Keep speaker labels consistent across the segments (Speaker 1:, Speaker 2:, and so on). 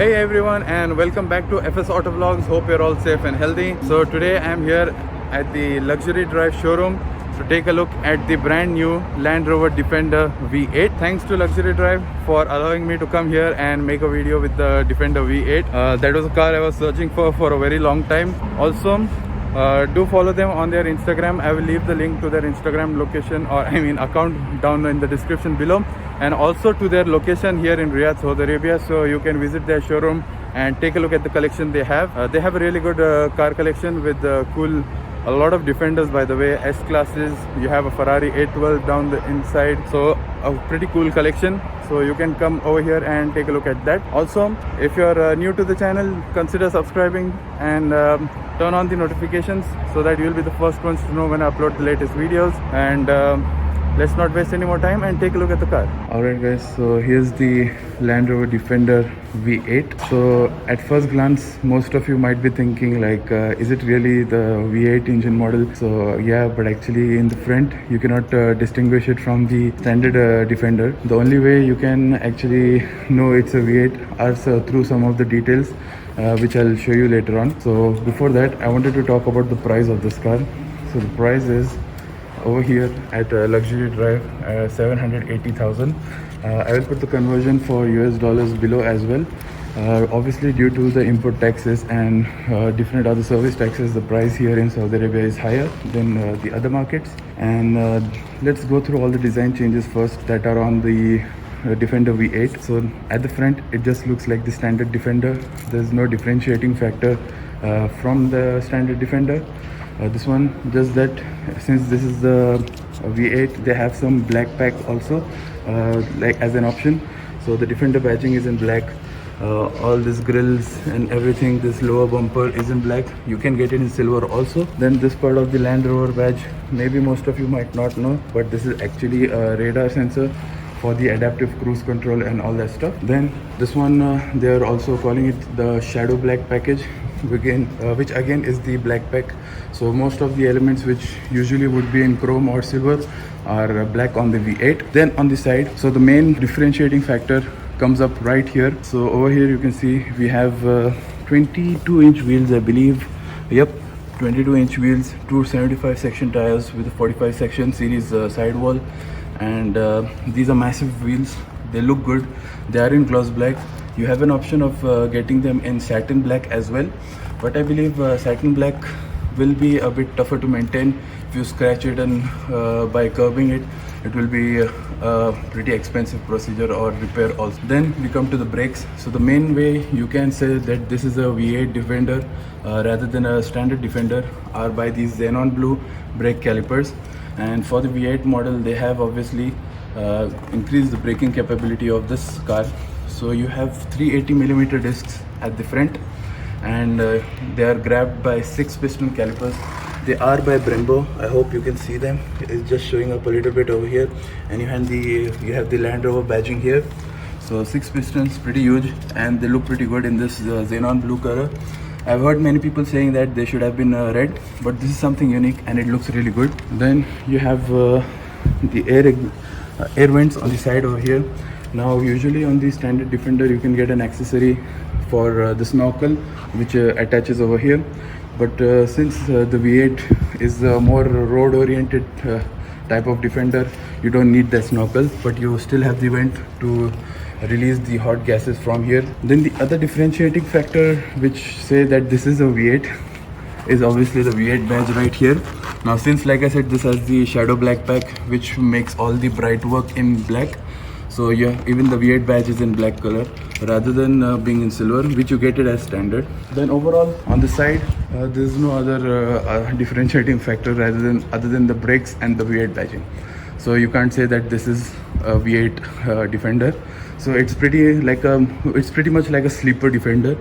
Speaker 1: Hey everyone, and welcome back to FS Auto Vlogs. Hope you're all safe and healthy. So today I'm here at the Luxury Drive showroom to take a look at the brand new Land Rover Defender V8. Thanks to Luxury Drive for allowing me to come here and make a video with the Defender V8. That was a car I was searching for a very long time. Also, do follow them on their Instagram. I will leave the link to their Instagram location, or account, down in the description below, and also to their location here in Riyadh, Saudi Arabia, so you can visit their showroom and take a look at the collection they have. They have a really good car collection with a lot of Defenders, by the way, S classes. You have a Ferrari 812 down the inside, so a pretty cool collection. So you can come over here and take a look at that. Also, if you're new to the channel, consider subscribing and turn on the notifications so that you'll be the first ones to know when I upload the latest videos. And let's not waste any more time and take a look at the car. Alright guys, so here's the Land Rover Defender V8. So at first glance, most of you might be thinking like, is it really the V8 engine model? So yeah, but actually in the front you cannot distinguish it from the standard Defender. The only way you can actually know it's a V8 are through some of the details which I'll show you later on. So before that, I wanted to talk about the price of this car. So the price is over here at Luxury Drive, 780,000. I will put the conversion for US dollars below as well. Obviously, due to the import taxes and different other service taxes, the price here in Saudi Arabia is higher than the other markets. And let's go through all the design changes first that are on the Defender V8. So at the front, it just looks like the standard Defender. There's no differentiating factor from the standard Defender. This one, just that since this is the V8, they have some black pack also, like as an option. So the Defender badging is in black. All these grills and everything, this lower bumper is in black. You can get it in silver also. Then this part of the Land Rover badge, maybe most of you might not know, but this is actually a radar sensor for the adaptive cruise control and all that stuff. Then this one, they are also calling it the shadow black package, which again is the black pack. So most of the elements which usually would be in chrome or silver are black on the V8. Then on the side, so the main differentiating factor comes up right here. So over here you can see we have 22-inch wheels, I believe. Yep, 22-inch wheels, 275 section tires with a 45 section series sidewall. And these are massive wheels. They look good. They are in gloss black. You have an option of getting them in satin black as well, but I believe satin black will be a bit tougher to maintain. If you scratch it and by curbing it, it will be a pretty expensive procedure or repair also. Then we come to the brakes. So the main way you can say that this is a V8 Defender rather than a standard Defender are by these xenon blue brake calipers. And for the V8 model, they have obviously increased the braking capability of this car. So you have 380mm discs at the front, and they are grabbed by 6 piston calipers. They are by Brembo. I hope you can see them. It's just showing up a little bit over here, and you have the Land Rover badging here. So 6 pistons, pretty huge, and they look pretty good in this xenon blue color. I've heard many people saying that they should have been red, but this is something unique and it looks really good. Then you have the air vents on the side over here. Now usually on the standard Defender you can get an accessory for the snorkel which attaches over here, but since the V8 is a more road oriented type of Defender, you don't need that snorkel, but you still have the vent to release the hot gases from here. Then the other differentiating factor which say that this is a V8 is obviously the V8 badge right here. Now since, like I said, this has the shadow black pack which makes all the bright work in black, so yeah, even the V8 badge is in black color rather than being in silver, which you get it as standard. Then overall on the side, there is no other differentiating factor other than the brakes and the V8 badging. So you can't say that this is a V8 Defender. So it's pretty much like a sleeper Defender.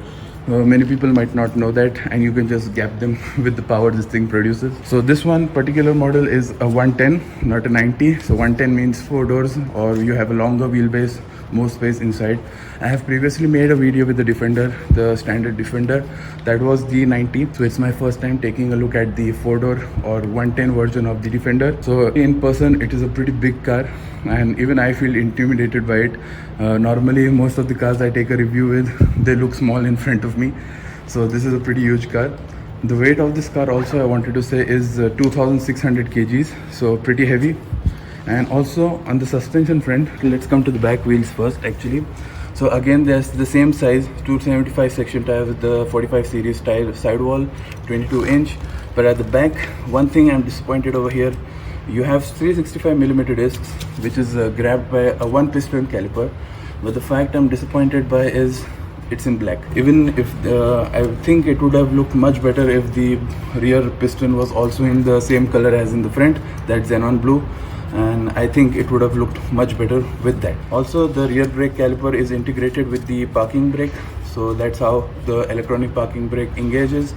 Speaker 1: Many people might not know that, and you can just gap them with the power this thing produces. So this one particular model is a 110, not a 90. So 110 means 4 doors, or you have a longer wheelbase, more space inside. I have previously made a video with the Defender, the standard Defender, that was the 90. So it's my first time taking a look at the 4-door or 110 version of the Defender. So in person it is a pretty big car. and even I feel intimidated by it. Normally most of the cars I take a review with, they look small in front of me, so this is a pretty huge car. The weight of this car also I wanted to say is 2600 kgs, so pretty heavy. And also on the suspension front, let's come to the back wheels first actually. So again, there's the same size 275 section tire with the 45 series tire sidewall, 22 inch. But at the back, one thing I'm disappointed over here, you have 365mm discs, which is grabbed by a one piston caliper. But the fact I'm disappointed by is it's in black. Even if I think it would have looked much better if the rear piston was also in the same color as in the front, that xenon blue, and I think it would have looked much better with that. Also, the rear brake caliper is integrated with the parking brake, so that's how the electronic parking brake engages.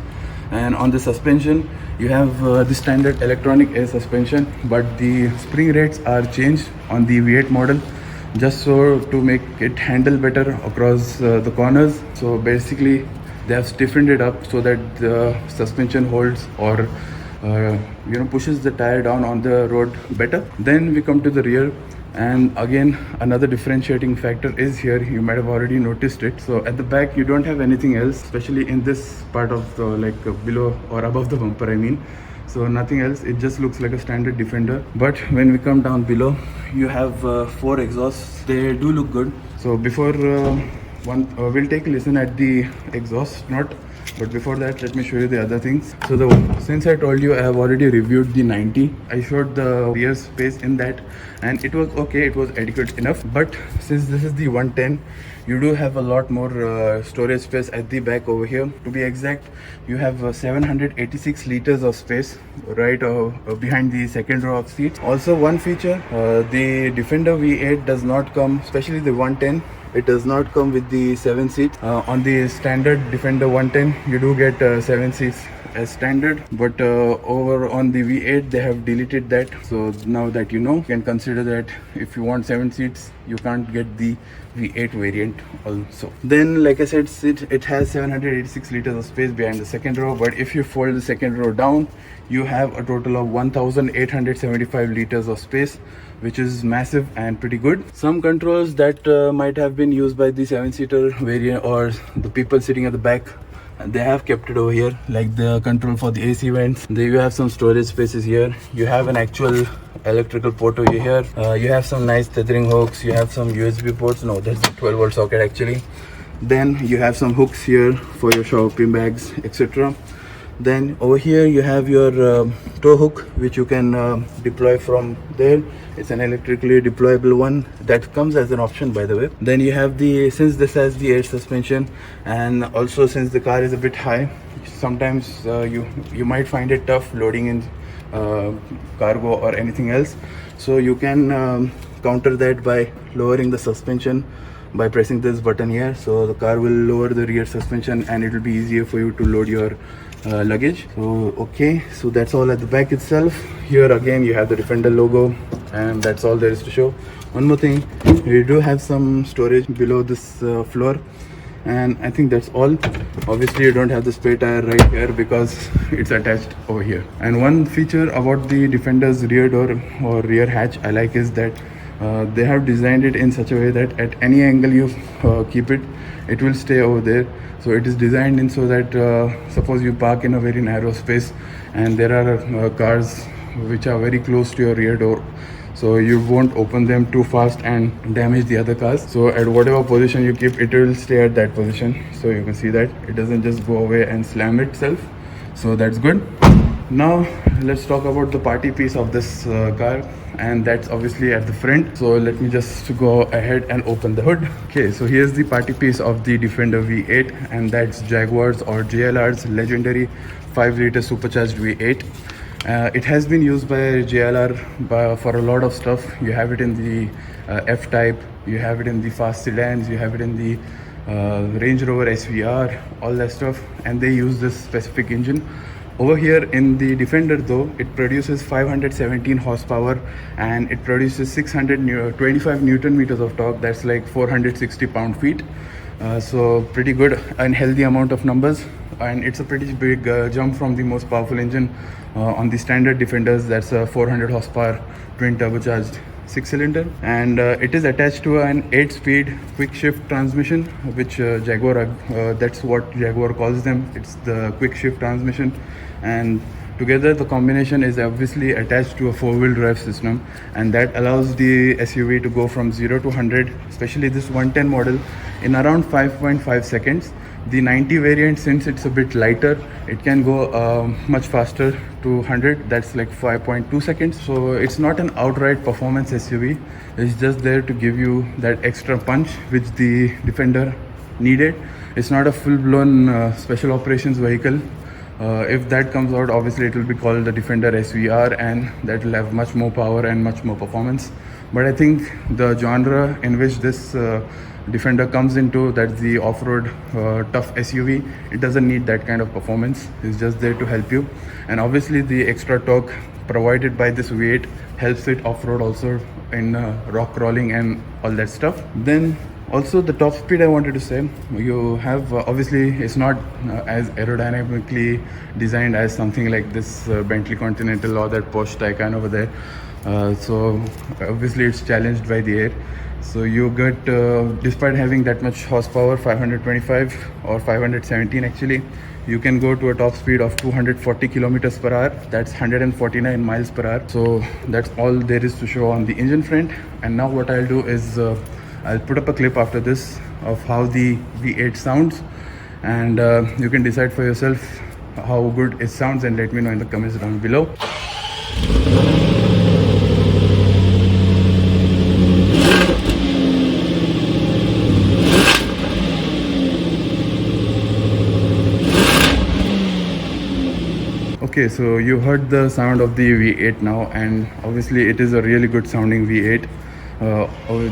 Speaker 1: And on the suspension, you have the standard electronic air suspension, but the spring rates are changed on the V8 model, just so to make it handle better across the corners. So basically they have stiffened it up so that the suspension holds or pushes the tire down on the road better. Then we come to the rear, and again another differentiating factor is here. You might have already noticed it. So at the back you don't have anything else, especially in this part of the below or above the bumper, I mean. So nothing else, it just looks like a standard Defender. But when we come down below, you have 4 exhausts. They do look good. So before we'll take a listen at the exhaust note, but before that let me show you the other things. So since I told you I have already reviewed the 90, I showed the rear space in that, and it was okay, it was adequate enough. But since this is the 110, you do have a lot more storage space at the back over here. To be exact, you have 786 liters of space right behind the second row of seats. Also, one feature, the Defender V8 does not come, especially the 110, it does not come with the 7 seats. On the standard Defender 110, you do get 7 seats as standard, but over on the V8 they have deleted that. So now that you know, you can consider that if you want 7 seats, you can't get the V8 variant also. Then, like I said, it has 786 liters of space behind the second row, but if you fold the second row down, you have a total of 1875 liters of space, which is massive and pretty good. Some controls that might have been used by the 7-seater variant or the people sitting at the back, they have kept it over here, like the control for the AC vents. There you have some storage spaces here. You have an actual electrical port over here. You have some nice tethering hooks. You have some USB ports. No, that's a 12-volt socket actually. Then you have some hooks here for your shopping bags, etc. Then over here you have your tow hook, which you can deploy from there. It's an electrically deployable one that comes as an option, by the way. Then you have since this has the air suspension, and also since the car is a bit high, sometimes you might find it tough loading in cargo or anything else. So you can counter that by lowering the suspension by pressing this button here. So the car will lower the rear suspension and it will be easier for you to load your luggage. So okay, so that's all at the back itself. Here again you have the Defender logo, and that's all there is to show. One more thing, you do have some storage below this floor, and I think that's all. Obviously you don't have the spare tire right here because it's attached over here. And one feature about the Defender's rear door or rear hatch I like is that they have designed it in such a way that at any angle you keep it, it will stay over there. So it is designed in so that suppose you park in a very narrow space and there are cars which are very close to your rear door, so you won't open them too fast and damage the other cars. So at whatever position you keep, it will stay at that position. So you can see that it doesn't just go away and slam itself. So that's good. Now let's talk about the party piece of this car, and that's obviously at the front. So let me just go ahead and open the hood. Okay, so here's the party piece of the Defender V8, and that's Jaguar's or JLR's legendary 5-liter supercharged V8. It has been used by JLR for a lot of stuff. You have it in the F-Type, you have it in the fast sedans, you have it in the Range Rover SVR, all that stuff, and they use this specific engine. Over here in the Defender though, it produces 517 horsepower and it produces 625 Newton meters of torque. That's like 460 pound-feet. So pretty good and healthy amount of numbers, and it's a pretty big jump from the most powerful engine on the standard Defenders. That's a 400 horsepower twin turbocharged 6-cylinder, and it is attached to an 8-speed quick shift transmission, which Jaguar, that's what Jaguar calls them. It's the quick shift transmission, and together the combination is obviously attached to a 4-wheel drive system, and that allows the SUV to go from 0 to 100, especially this 110 model, in around 5.5 seconds. The 90 variant, since it's a bit lighter, it can go much faster to 100. That's like 5.2 seconds. So it's not an outright performance SUV. It's just there to give you that extra punch which the Defender needed. It's not a full-blown special operations vehicle. If that comes out, obviously it will be called the Defender SVR, and that will have much more power and much more performance. But I think the genre in which this Defender comes into, that's the off-road tough SUV, it doesn't need that kind of performance. It's just there to help you, and obviously the extra torque provided by this V8 helps it off-road also in rock crawling and all that stuff. Then also the top speed, I wanted to say, you have obviously it's not as aerodynamically designed as something like this Bentley Continental or that Porsche Taycan over there. So obviously it's challenged by the air. So you get, despite having that much horsepower, 525 or 517 actually, you can go to a top speed of 240 kilometers per hour. That's 149 miles per hour. So that's all there is to show on the engine front. And now what I'll do is I'll put up a clip after this of how the V8 sounds, and you can decide for yourself how good it sounds and let me know in the comments down below. Okay, so you heard the sound of the V8 now, and obviously it is a really good sounding V8.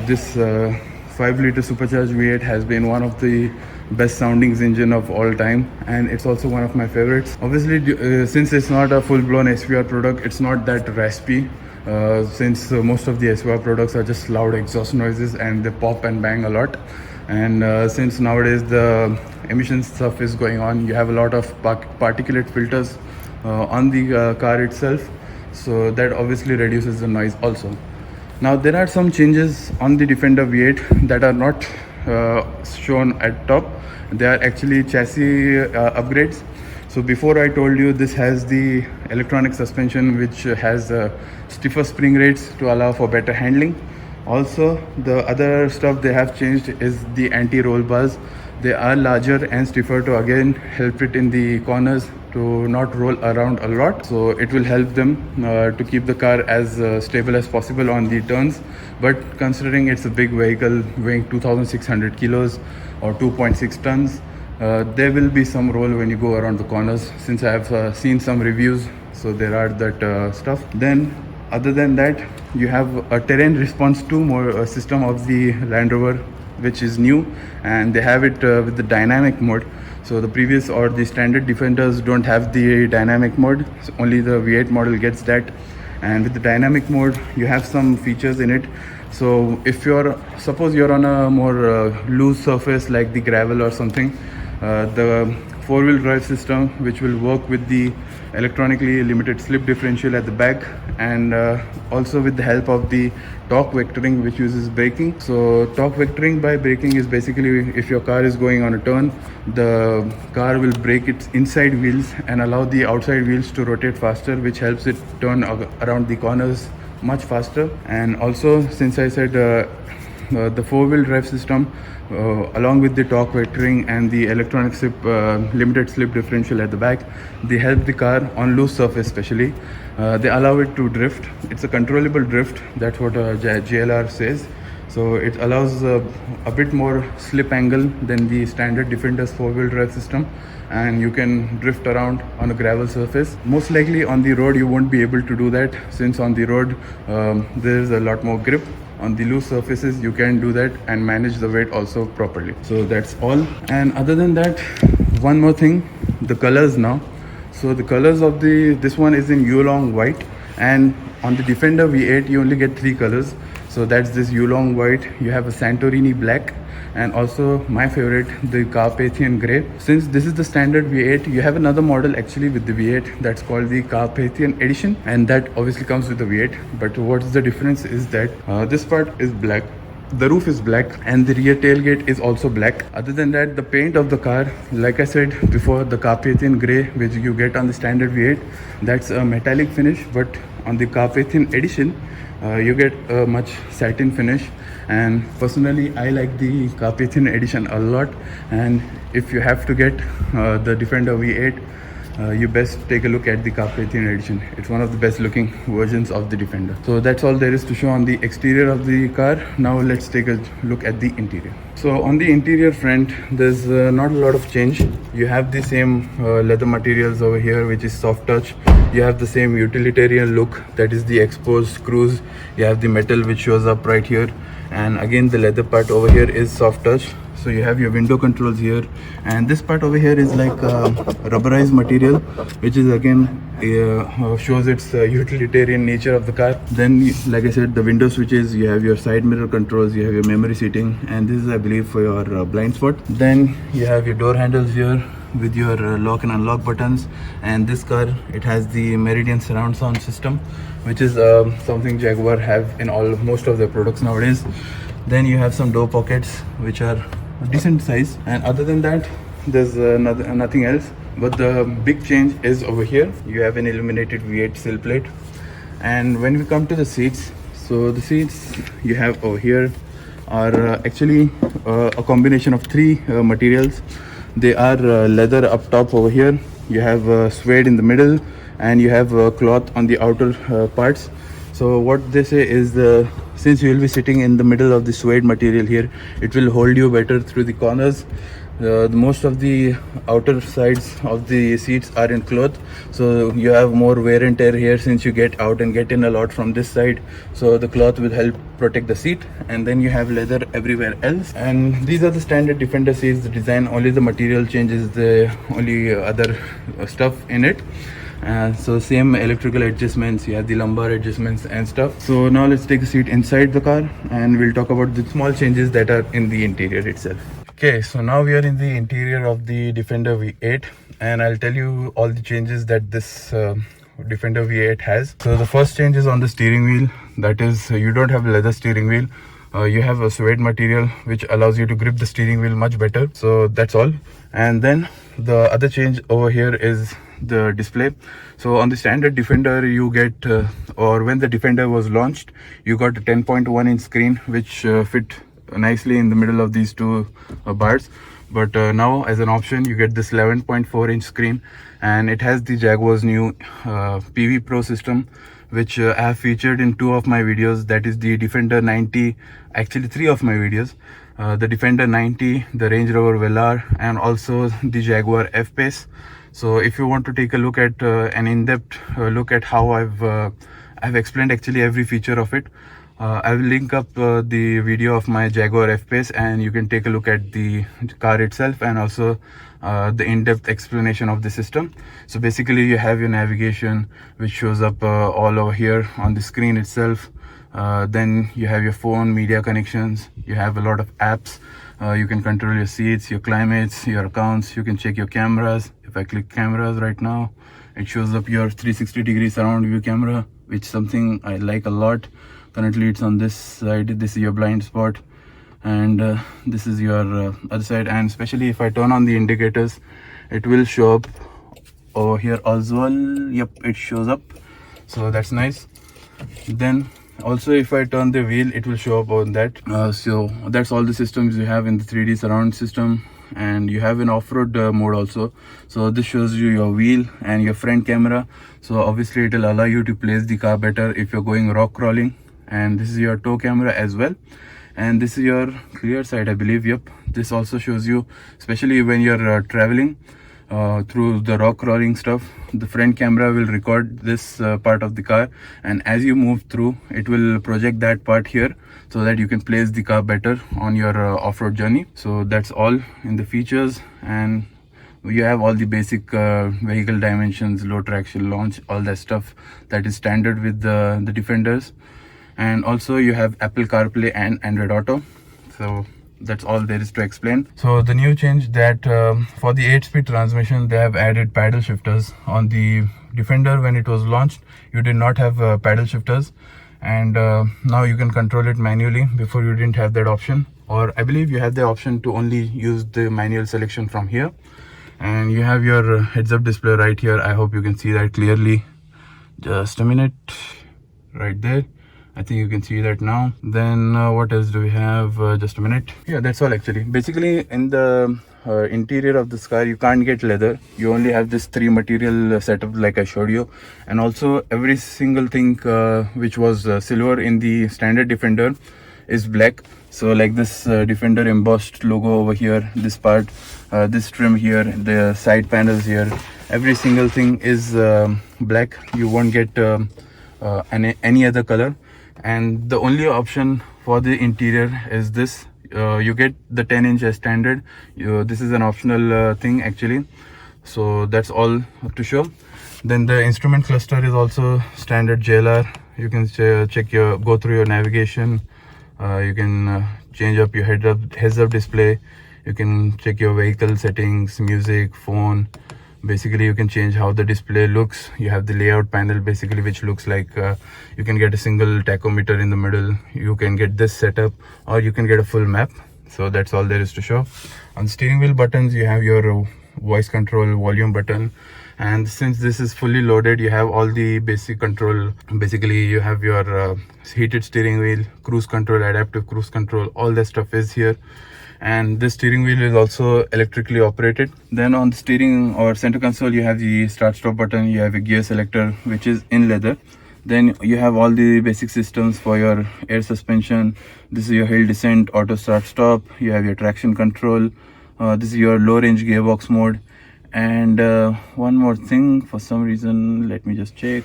Speaker 1: This 5-liter supercharged V8 has been one of the best sounding engine of all time, and it's also one of my favorites. Obviously, since it's not a full-blown SVR product, it's not that raspy. Since most of the SVR products are just loud exhaust noises and they pop and bang a lot. And since nowadays the emission stuff is going on, you have a lot of particulate filters on the car itself, so that obviously reduces the noise also. Now there are some changes on the Defender V8 that are not shown at top. They are actually chassis upgrades. So before I told you, this has the electronic suspension which has stiffer spring rates to allow for better handling. Also, the other stuff they have changed is the anti-roll bars. They are larger and stiffer to again help it in the corners to not roll around a lot. So it will help them to keep the car as stable as possible on the turns. But considering it's a big vehicle weighing 2,600 kilos or 2.6 tons, there will be some roll when you go around the corners, since I have seen some reviews. So there are that stuff. Then other than that, you have a terrain response 2 more system of the Land Rover, which is new, and they have it with the dynamic mode. So the previous or the standard Defenders don't have the dynamic mode, so only the V8 model gets that. And with the dynamic mode, you have some features in it. So if suppose you're on a more loose surface like the gravel or something, the 4-wheel drive system, which will work with the electronically limited slip differential at the back, and also with the help of the torque vectoring, which uses braking. So torque vectoring by braking is basically, if your car is going on a turn, the car will brake its inside wheels and allow the outside wheels to rotate faster, which helps it turn around the corners much faster. And also, since I said the 4-wheel drive system, along with the torque vectoring and the electronic limited slip differential at the back, they help the car on loose surface especially. They allow it to drift. It's a controllable drift, that's what JLR says. So it allows a bit more slip angle than the standard Defender's 4-wheel drive system, and you can drift around on a gravel surface. Most likely on the road you won't be able to do that, since on the road there is a lot more grip. On the loose surfaces you can do that and manage the weight also properly. So that's all. And other than that, one more thing, the colors now. So the colors of this one is in Yulong white, and on the Defender V8 you only get 3 colors. So that's this Yulong white. You have a Santorini black, and also my favorite, the Carpathian gray. Since this is the standard V8, you have another model actually with the V8 that's called the Carpathian edition, and that obviously comes with the V8. But what's the difference is that this part is black, the roof is black, and the rear tailgate is also black. Other than that, the paint of the car, like I said before, the Carpathian grey which you get on the standard V8, that's a metallic finish, but on the Carpathian edition you get a much satin finish. And personally I like the Carpathian edition a lot, and if you have to get the Defender V8, you best take a look at the Carpathian edition. It's one of the best looking versions of the Defender. So that's all there is to show on the exterior of the car. Now let's take a look at the interior. So on the interior front, there's not a lot of change. You have the same leather materials over here, which is soft touch. You have the same utilitarian look, that is the exposed screws. You have the metal which shows up right here, and again the leather part over here is soft touch. So you have your window controls here, and this part over here is like rubberized material, which is again shows its utilitarian nature of the car. Then, like I said, the window switches, you have your side mirror controls, you have your memory seating, and this is, I believe, for your blind spot. Then you have your door handles here with your lock and unlock buttons. And this car, it has the Meridian surround sound system, which is something Jaguar have in most of their products nowadays. Then you have some door pockets which are decent size, and other than that there's nothing else. But the big change is over here. You have an illuminated V8 sill plate. And when we come to the seats, so the seats you have over here are actually a combination of three materials. They are leather up top over here, you have suede in the middle, and you have cloth on the outer parts. So what they say is, since you will be sitting in the middle of the suede material here, it will hold you better through the corners. Most of the outer sides of the seats are in cloth, so you have more wear and tear here since you get out and get in a lot from this side. So the cloth will help protect the seat. And then you have leather everywhere else. And these are the standard Defender seats. The design, only the material changes, the only other stuff in it. So same electrical adjustments, you have the lumbar adjustments and stuff. So now let's take a seat inside the car, and we'll talk about the small changes that are in the interior itself. Okay, so now we are in the interior of the Defender V8, and I'll tell you all the changes that this Defender V8 has. So the first change is on the steering wheel. That is, you don't have leather steering wheel. You have a suede material which allows you to grip the steering wheel much better. So that's all. And then the other change over here is the display. So on the standard Defender, you get or when the Defender was launched, you got a 10.1 inch screen which fit nicely in the middle of these two bars. But now as an option, you get this 11.4 inch screen, and it has the Jaguar's new PV Pro system, which I have featured in 2 of my videos. That is the Defender 90, actually 3 of my videos. The Defender 90, the Range Rover Velar, and also the Jaguar F-Pace. So if you want to take a look at an in-depth look at how I've explained actually every feature of it, I will link up the video of my Jaguar F-Pace, and you can take a look at the car itself and also the in-depth explanation of the system. So basically you have your navigation which shows up all over here on the screen itself. Then you have your phone, media connections, you have a lot of apps. You can control your seats, your climates, your accounts. You can check your cameras. If I click cameras right now, it shows up your 360-degree surround view camera, which is something I like a lot. Currently it's on this side. This is your blind spot, and this is your other side. And especially if I turn on the indicators, it will show up over here as well. Yep, it shows up, so that's nice. Then also if I turn the wheel, it will show up on that. So that's all the systems you have in the 3D surround system. And you have an off-road mode also. So this shows you your wheel and your front camera. So obviously it will allow you to place the car better if you're going rock crawling. And this is your tow camera as well, and this is your clear side, I believe. Yep, this also shows you, especially when you're traveling through the rock crawling stuff, the front camera will record this part of the car, and as you move through, it will project that part here so that you can place the car better on your off-road journey. So that's all in the features, and you have all the basic vehicle dimensions, low traction, launch, all that stuff that is standard with the Defenders. and also you have Apple CarPlay and Android Auto. So that's all there is to explain. So the new change that for the 8-speed transmission, they have added paddle shifters. On the Defender, when it was launched, you did not have paddle shifters, and now you can control it manually. Before you didn't have that option, or I believe you have the option to only use the manual selection from here. And you have your heads-up display right here. I hope you can see that clearly. Just a minute, right there. I think you can see that now. Then what else do we have? Just a minute. Yeah, that's all actually. Basically, in the interior of this car, you can't get leather. You only have this 3 material setup like I showed you. And also every single thing which was silver in the standard Defender is black. So like this Defender embossed logo over here, this part, this trim here, the side panels here, every single thing is black. You won't get any other color. And the only option for the interior is this. You get the 10-inch as standard. This is an optional thing actually. So that's all to show. Then the instrument cluster is also standard JLR. You can go through your navigation. You can change up your heads-up display. You can check your vehicle settings, music, phone. Basically, you can change how the display looks. You have the layout panel basically, which looks like you can get a single tachometer in the middle. You can get this setup, or you can get a full map. So that's all there is to show. On the steering wheel buttons, you have your voice control, volume button. And since this is fully loaded, you have all the basic control. Basically, you have your heated steering wheel, cruise control, adaptive cruise control, all that stuff is here. And this steering wheel is also electrically operated. Then on the steering or center console, you have the start stop button. You have a gear selector, which is in leather. Then you have all the basic systems for your air suspension. This is your hill descent, auto start stop. You have your traction control. This is your low range gearbox mode. And one more thing, for some reason, let me just check.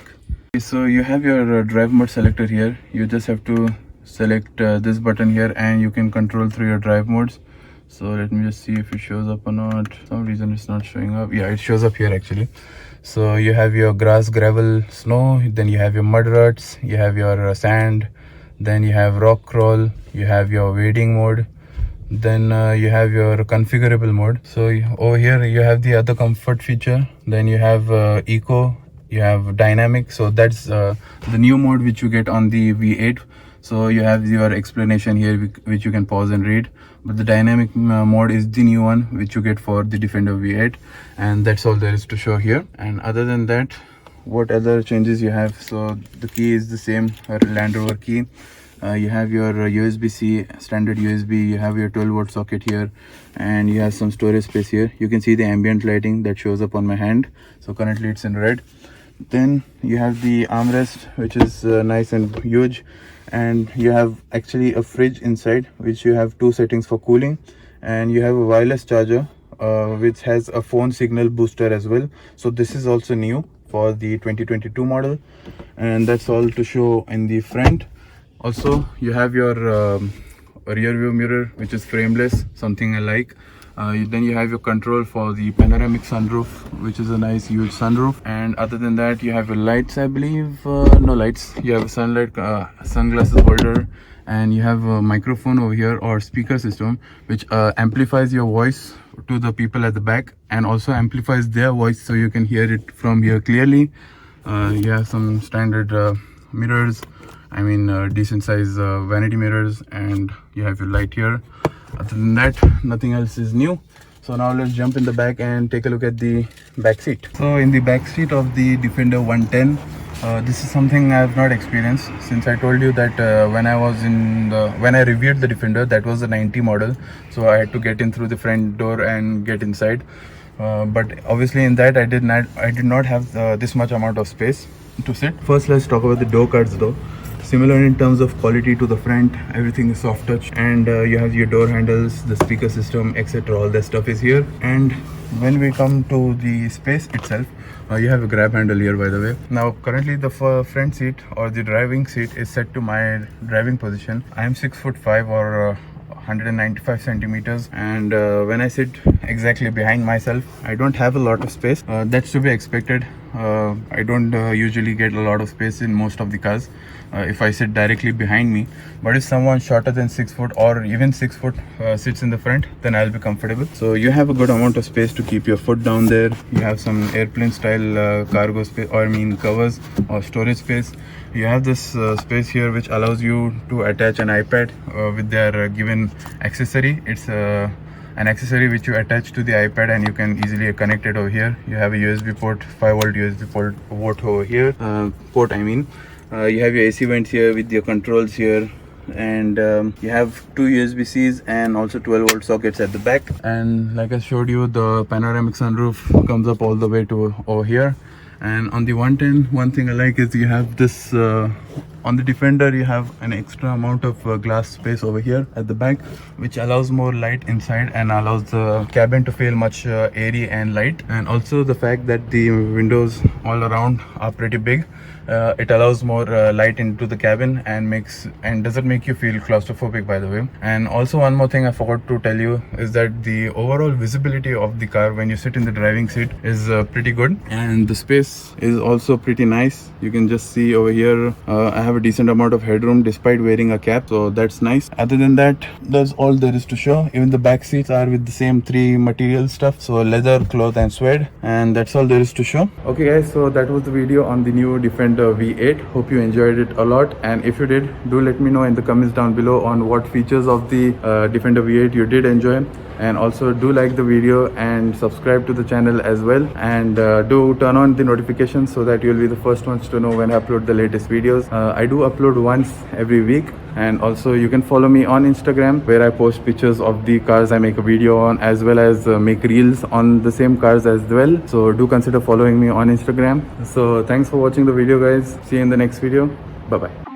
Speaker 1: So you have your drive mode selector here. You just have to select this button here, and you can control through your drive modes. So let me just see if it shows up or not. For some reason it's not showing up. Yeah, it shows up here actually. So you have your grass, gravel, snow. Then you have your mud ruts. You have your sand. Then you have rock crawl. You have your wading mode. Then you have your configurable mode. So over here you have the other comfort feature. Then you have eco. You have dynamic. So that's the new mode which you get on the V8. So you have your explanation here, which you can pause and read. But the dynamic mode is the new one which you get for the Defender V8. And that's all there is to show here. And other than that, what other changes you have? So the key is the same, Land Rover key. You have your USB-C, standard USB. You have your 12-volt socket here, and you have some storage space here. You can see the ambient lighting that shows up on my hand. So currently it's in red. Then you have the armrest, which is nice and huge. And you have actually a fridge inside, which you have 2 settings for cooling. And you have a wireless charger, which has a phone signal booster as well. So this is also new for the 2022 model. And that's all to show in the front. Also, you have your rear view mirror, which is frameless, something I like. Then you have your control for the panoramic sunroof, which is a nice huge sunroof. And other than that, you have your lights, I believe. No lights. You have a sunglasses holder, and you have a microphone over here, or speaker system, which amplifies your voice to the people at the back, and also amplifies their voice so you can hear it from here clearly. You have some standard mirrors, I mean decent size vanity mirrors, and you have your light here. Other than that, nothing else is new. So now let's jump in the back and take a look at the back seat. So in the back seat of the Defender 110, this is something I have not experienced, since I told you that when I reviewed the Defender, that was the 90 model. So I had to get in through the front door and get inside. But obviously in that I did not have this much amount of space to sit. First, let's talk about the door cards though. Similar in terms of quality to the front, everything is soft touch, and you have your door handles, the speaker system, etc. All that stuff is here. And when we come to the space itself, you have a grab handle here, by the way. Now currently the front seat or the driving seat is set to my driving position. I am 6'5" or 195 centimeters, and when I sit exactly behind myself, I don't have a lot of space. That's to be expected I don't usually get a lot of space in most of the cars if I sit directly behind me, but if someone shorter than 6 foot or even 6 foot sits in the front, then I'll be comfortable. So you have a good amount of space to keep your foot down there. You have some airplane style cargo space, or I mean covers or storage space. You have this space here which allows you to attach an iPad with their given accessory. It's an accessory which you attach to the iPad and you can easily connect it over here. You have a USB port, 5-volt USB port over here, port I mean. You have your AC vents here with your controls here, and you have two USB-Cs and also 12-volt sockets at the back. And like I showed you, the panoramic sunroof comes up all the way to over here. And on the 110, one thing I like is you have this on the Defender, you have an extra amount of glass space over here at the back, which allows more light inside and allows the cabin to feel much airy and light. And also the fact that the windows all around are pretty big, it allows more light into the cabin and doesn't make you feel claustrophobic, by the way. And also one more thing I forgot to tell you is that the overall visibility of the car when you sit in the driving seat is pretty good, and the space is also pretty nice. You can just see over here I have a decent amount of headroom despite wearing a cap, so that's nice. Other than that, that's all there is to show. Even the back seats are with the same three material stuff, so leather, cloth and suede, and that's all there is to show. Okay guys, so that was the video on the new Defender V8. Hope you enjoyed it a lot, and if you did, do let me know in the comments down below on what features of the Defender V8 you did enjoy. And also do like the video and subscribe to the channel as well, and do turn on the notifications so that you'll be the first ones to know when I upload the latest videos. I do upload once every week, and also you can follow me on Instagram where I post pictures of the cars I make a video on, as well as make reels on the same cars as well. So do consider following me on Instagram. So thanks for watching the video guys. See you in the next video. Bye bye.